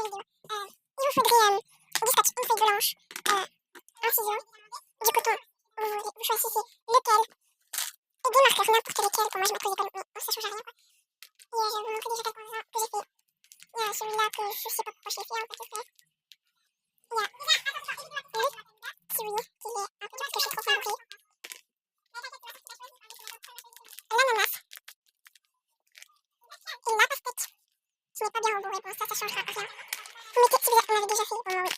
vidéo. Il vous faudrait du scotch, une feuille blanche, un ciseau, du coton. Vous choisissez lequel. Et des marqueurs, n'importe lesquels. Pour moi, je mettrai des palmes, mais ça change rien, quoi. Et je vais vous montrer déjà quelques-uns que j'ai fait. Il y a celui-là que je sais pas pourquoi je l'ai fait, en fait, il y a le kiwi, qui est un peu parce que je suis trop favorisée. L'ananas. Et la pastèque, qui n'est pas bien rembourrée. Bon, ça changera rien. Vous mettez, si vous en avez déjà fait, bon, oui.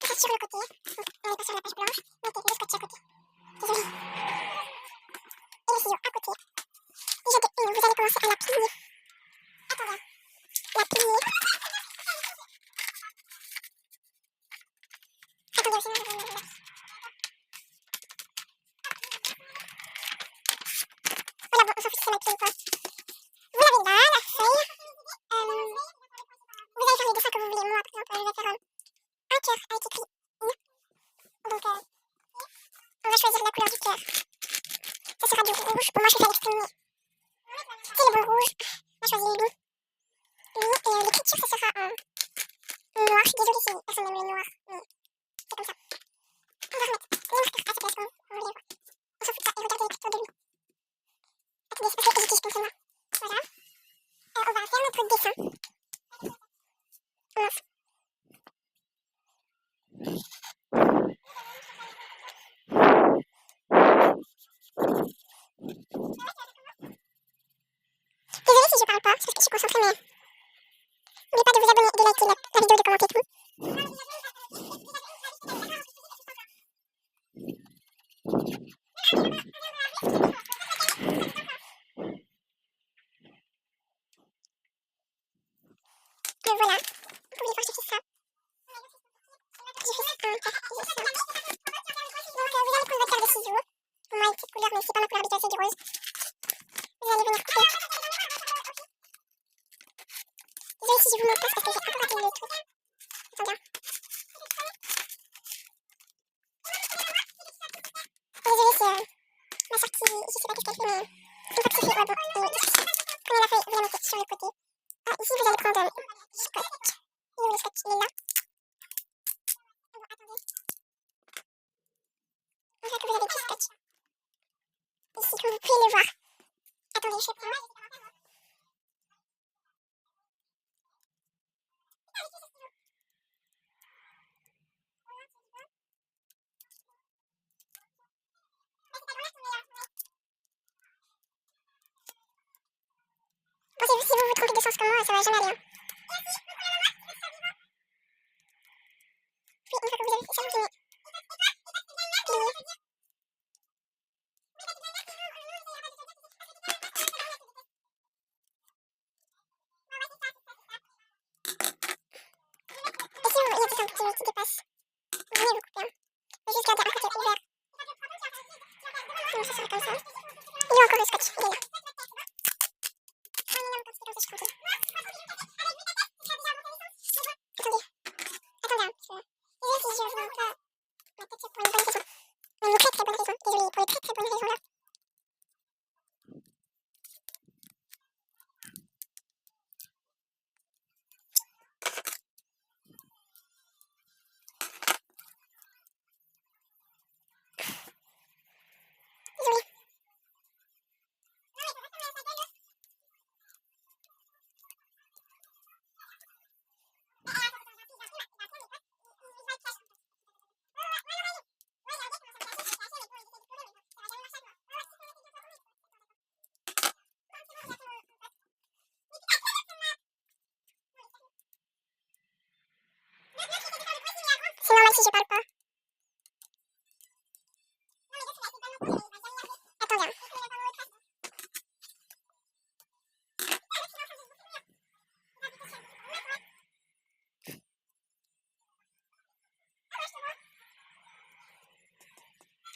Ça sur le côté. Donc, on n'est pas sur la page blanche. Mettez le scotch à côté. Désolée. Et le ciseau à côté. Déjà de une, vous allez commencer à la plier. Attendez. La plier. Attendez, sinon je vais me mettre. Voilà, bon, on s'en fout si c'est mal plié ou pas. Vous l'avez là, la feuille. Vous allez faire les dessins que vous voulez. Moi, par exemple, je vais faire un cœur avec écrit I. Donc, on va choisir la couleur du cœur. Ça sera du rouge. Pour moi, je vais faire l'extrême. C'est le bon rouge. On va choisir lui. Lui, et l'écriture, ça sera en noir. Je suis désolée si personne n'aime le noir, mais c'est comme ça. On va remettre les marqueurs à sa place. On s'en fout de ça. Et regardez l'écriture de lui. Attendez, c'est parce que j'utilise qu'une seule main. Voilà. On va faire notre dessin. Mince. Désolée si je parle pas, c'est parce que je suis concentrée, mais n'oubliez pas de vous abonner, de liker la vidéo, de commenter tout. Et voilà, vous pouvez voir, j'ai fait ça. J'ai fait ça, j'ai fait ça. Donc, vous allez prendre votre paire de ciseaux. Pour moi, avec cette couleur, mais c'est pas ma couleur habituelle, c'est du rose. Vous allez venir couper. Désolée si je vous montre pas, c'est parce que j'ai un peu raté le truc. Attendez. Désolée si ma sortie, je sais pas qu'est-ce qu'elle fait, mais une fois que c'est fait, ouais, bon. Et prenez la feuille, vous la mettez sur le côté. Ah, ici, vous allez prendre du scotch. Et le scotch, il est là. Bon, attendez. On voit que vous avez du scotch. Ici, comme vous pouvez le voir. Attendez, je vais prendre. Bon, si vous vous trompez de sens comme moi, ça va jamais aller. Hein. Puis, une fois que vous avez fait ça, vous venez plier. Et si il y a tout un qui dépasse, vous venez vous couper. Hein. Vous juste garder un côté ouvert. Donc, ça sera comme ça. Il y a encore le scotch, il est là. Un énorme quantité comme ça, je continue. Attendez. Attendez, hein, parce que... Désolée si je vous montre pas ma tête pour une bonne raison. Mais une très très bonne raison. Désolée, pour une très très bonne raison là. Désolée. C'est normal si je parle pas. Attendez. Hein.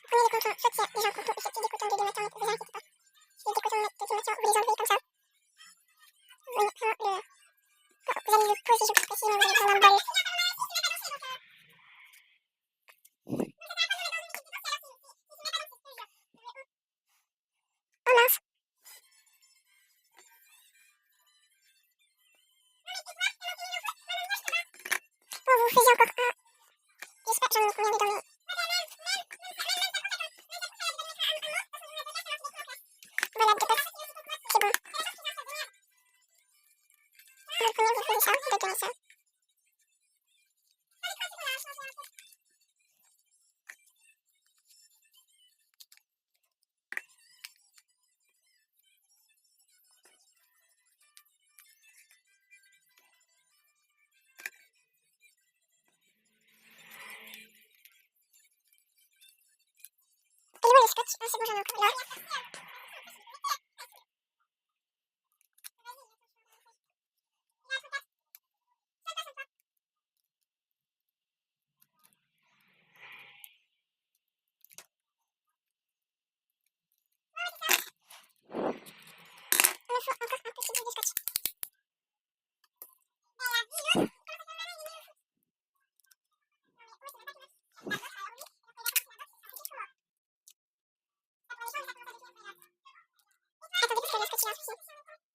Prenez les cotons, soit c'est déjà en coton, soit c'est des cotons de Dématin, ne vous inquiétez pas. Si des cotons de Dématin, vous les enlevez comme ça. Vous allez prendre le... Vous allez le poser, je pense que sinon vous allez prendre un bol. Oh mince. ça. Et où est le scotch? Ah, c'est bon, j'en ai encore là. Il me faut encore un petit bout de scotch. Attendez, parce que le scotch il y a un souci.